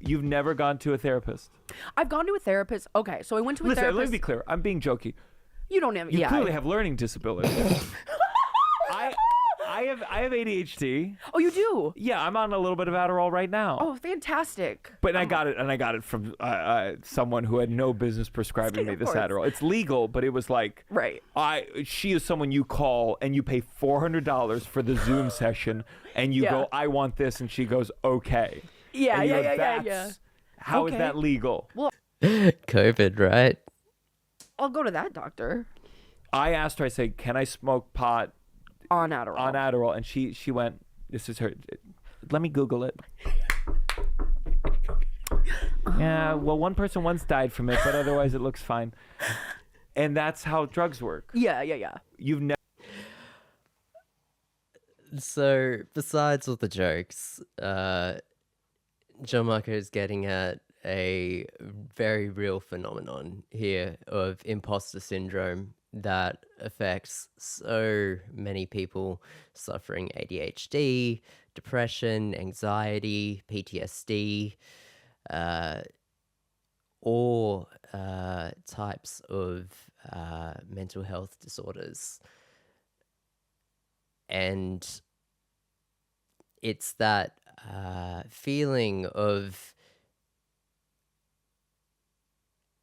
You've never gone to a therapist? I've gone to a therapist. Okay, so I went to a Listen, therapist. let me be clear. I'm being jokey. You don't have. You Yeah. clearly have learning disabilities. I have ADHD. Oh, you do? Yeah, I'm on a little bit of Adderall right now. Oh, fantastic. But I got it from someone who had no business prescribing me this Adderall. It's legal, but it was like, right. She is someone you call and you pay $400 for the Zoom session, and you go, I want this, and she goes, okay. Yeah, and yeah. How is that legal? Well, COVID, right? I'll go to that doctor. I asked her, I said, can I smoke pot On Adderall. And she went, this is her, let me Google it. Yeah, well, one person once died from it, but otherwise it looks fine. And that's how drugs work. Yeah. You've never... So, besides all the jokes, John Marco is getting at a very real phenomenon here of imposter syndrome that affects so many people suffering ADHD, depression, anxiety, PTSD, or types of mental health disorders. And it's that feeling of,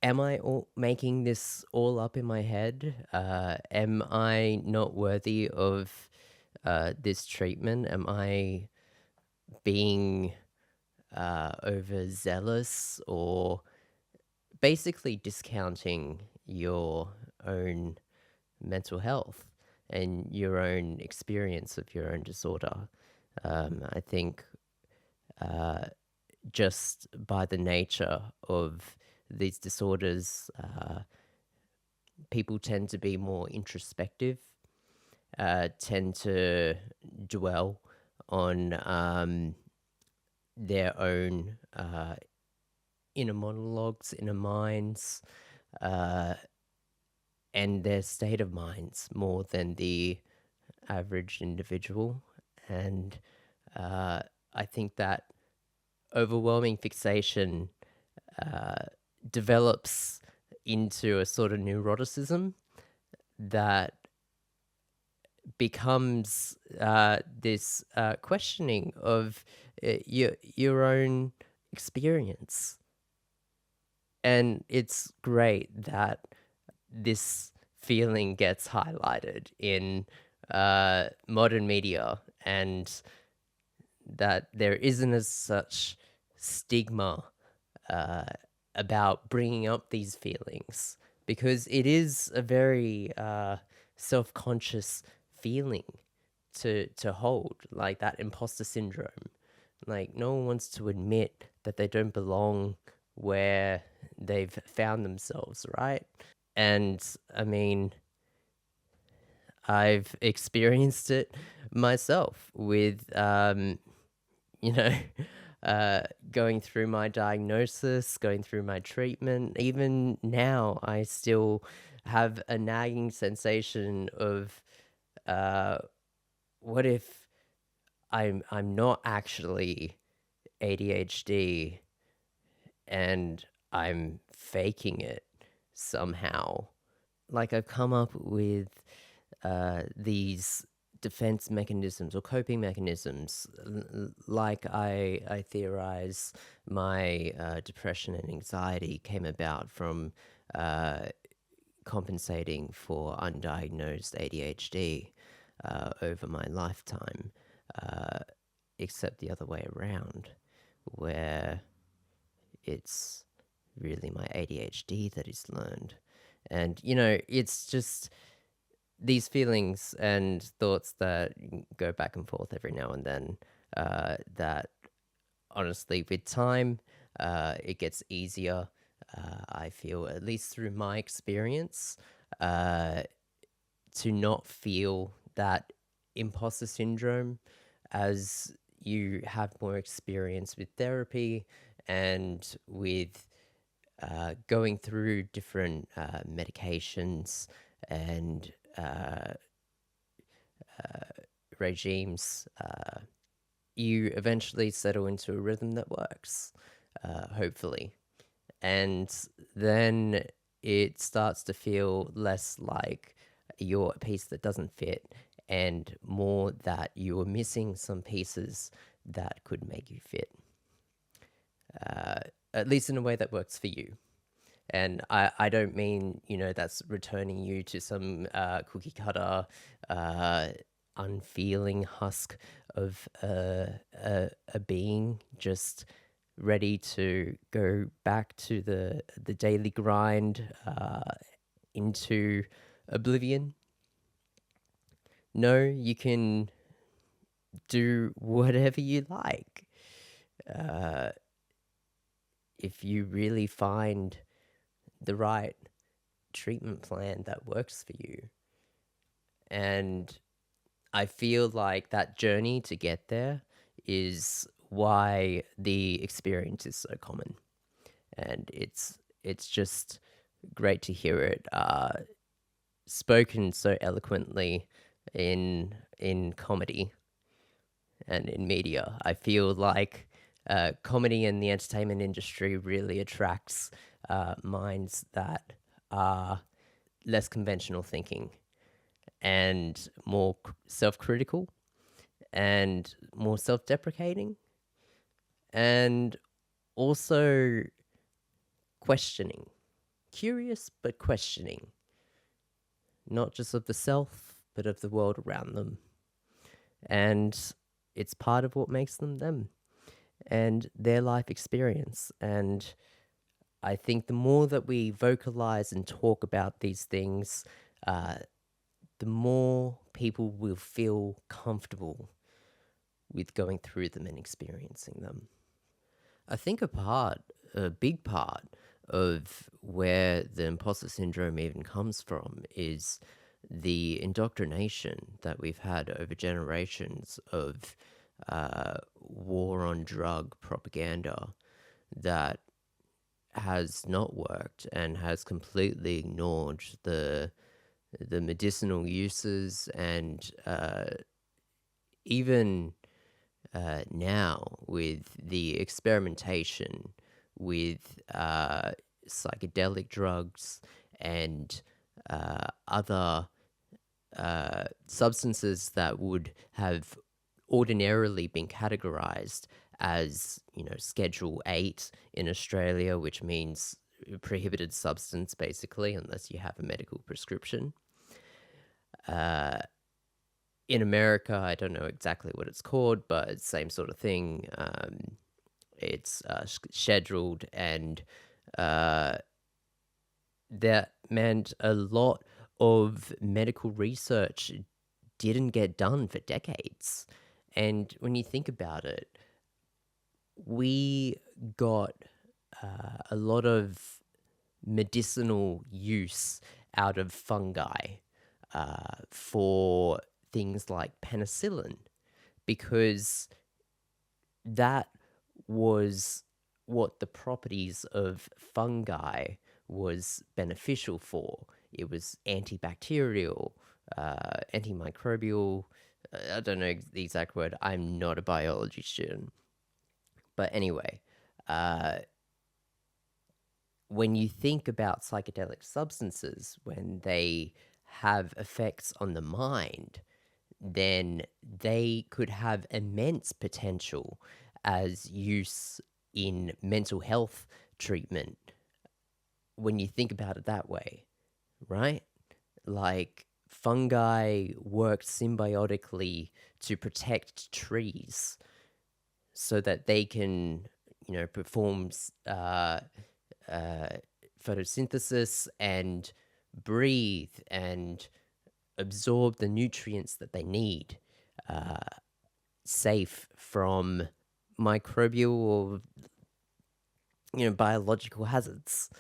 am I making this all up in my head? Am I not worthy of this treatment? Am I being overzealous, or basically discounting your own mental health and your own experience of your own disorder? I think just by the nature of these disorders, people tend to be more introspective, tend to dwell on their own inner monologues, inner minds, and their state of minds more than the average individual. And I think that overwhelming fixation develops into a sort of neuroticism that becomes this questioning of your own experience. And it's great that this feeling gets highlighted in modern media, and that there isn't as such stigma about bringing up these feelings, because it is a very self-conscious feeling to hold, like that imposter syndrome. Like, no one wants to admit that they don't belong where they've found themselves, right? And I mean, I've experienced it myself with, going through my diagnosis, going through my treatment. Even now, I still have a nagging sensation of, what if I'm not actually ADHD and I'm faking it somehow? Like, I've come up with these defense mechanisms or coping mechanisms. Like, I theorize my depression and anxiety came about from compensating for undiagnosed ADHD over my lifetime, except the other way around, where it's really my ADHD that is learned. And, it's just these feelings and thoughts that go back and forth every now and then, that honestly, with time, it gets easier. I feel, at least through my experience, to not feel that imposter syndrome as you have more experience with therapy and with going through different medications and regimes. You eventually settle into a rhythm that works. hopefully. And then it starts to feel less like you're a piece that doesn't fit and more that you are missing some pieces that could make you fit, at least in a way that works for you. And I don't mean, that's returning you to some cookie cutter, unfeeling husk of a being just ready to go back to the daily grind into oblivion. No, you can do whatever you like. If you really find the right treatment plan that works for you. And I feel like that journey to get there is why the experience is so common. And it's just great to hear it spoken so eloquently in comedy and in media. I feel like comedy and the entertainment industry really attracts minds that are less conventional thinking and more self-critical and more self-deprecating and also questioning. Curious, but questioning. Not just of the self, but of the world around them. And it's part of what makes them them and their life experience. And I think the more that we vocalize and talk about these things, the more people will feel comfortable with going through them and experiencing them. I think a big part of where the imposter syndrome even comes from is the indoctrination that we've had over generations of war on drug propaganda that has not worked and has completely ignored the medicinal uses and even now with the experimentation with psychedelic drugs and other substances that would have ordinarily been categorized as, Schedule 8 in Australia, which means prohibited substance, basically, unless you have a medical prescription. In America, I don't know exactly what it's called, but it's the same sort of thing. It's scheduled, and that meant a lot of medical research didn't get done for decades. And when you think about it, we got a lot of medicinal use out of fungi for things like penicillin, because that was what the properties of fungi was beneficial for. It was antibacterial, antimicrobial. I don't know the exact word. I'm not a biology student. But anyway, when you think about psychedelic substances, when they have effects on the mind, then they could have immense potential as use in mental health treatment when you think about it that way, right? Like fungi work symbiotically to protect trees so that they can, perform photosynthesis and breathe and absorb the nutrients that they need, safe from microbial or biological hazards.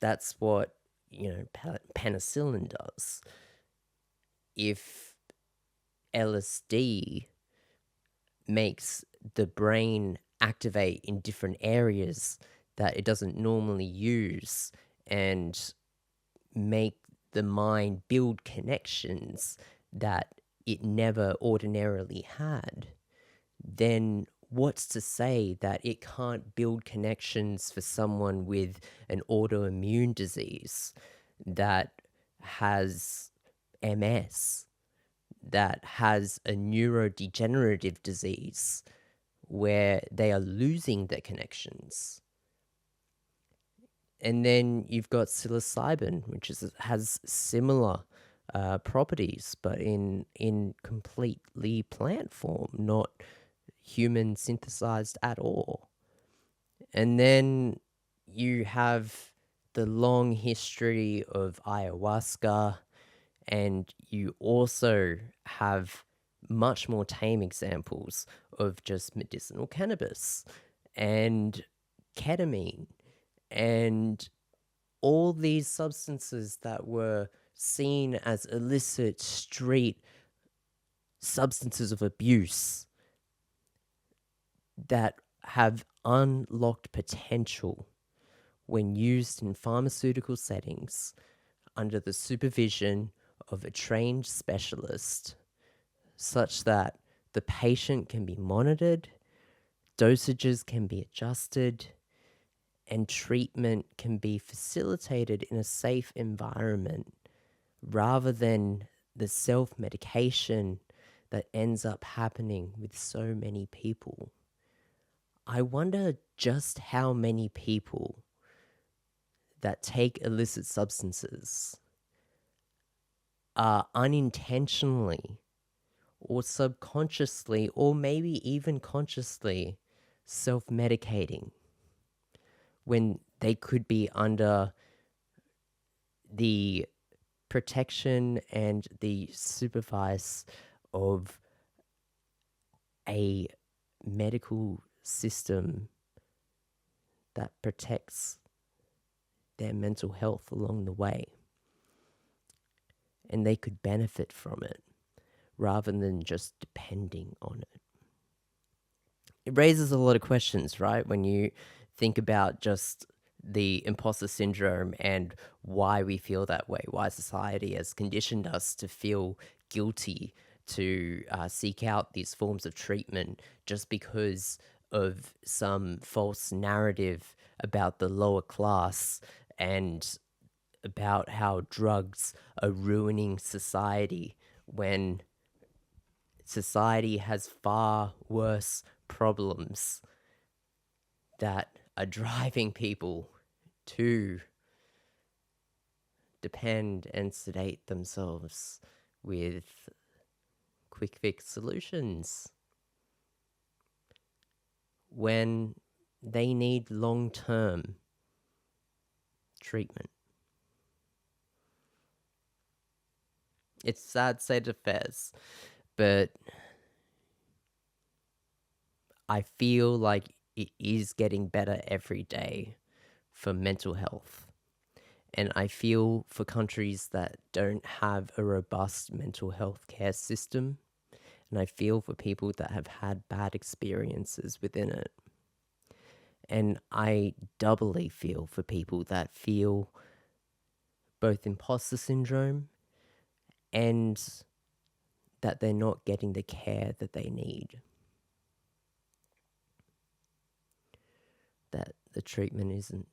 That's what penicillin does. If LSD makes the brain activate in different areas that it doesn't normally use and make the mind build connections that it never ordinarily had, then what's to say that it can't build connections for someone with an autoimmune disease that has MS, that has a neurodegenerative disease where they are losing their connections? And then you've got psilocybin, which has similar properties, but in completely plant form, not human synthesized at all. And then you have the long history of ayahuasca, and you also have much more tame examples of just medicinal cannabis and ketamine and all these substances that were seen as illicit street substances of abuse that have unlocked potential when used in pharmaceutical settings under the supervision of a trained specialist, such that the patient can be monitored, dosages can be adjusted, and treatment can be facilitated in a safe environment, rather than the self-medication that ends up happening with so many people. I wonder just how many people that take illicit substances are unintentionally or subconsciously or maybe even consciously self-medicating when they could be under the protection and the supervise of a medical system that protects their mental health along the way. And they could benefit from it rather than just depending on it. It raises a lot of questions, right? When you think about just the imposter syndrome and why we feel that way, why society has conditioned us to feel guilty to seek out these forms of treatment just because of some false narrative about the lower class and about how drugs are ruining society, when society has far worse problems that are driving people to depend and sedate themselves with quick fix solutions when they need long-term treatment. It's a sad state of affairs, but I feel like it is getting better every day for mental health. And I feel for countries that don't have a robust mental health care system, and I feel for people that have had bad experiences within it. And I doubly feel for people that feel both imposter syndrome and that they're not getting the care that they need. That the treatment isn't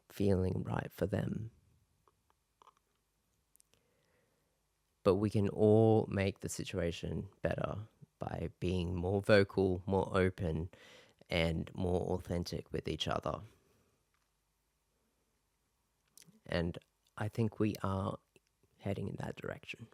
feeling right for them. But we can all make the situation better by being more vocal, more open, and more authentic with each other. And I think we are heading in that direction.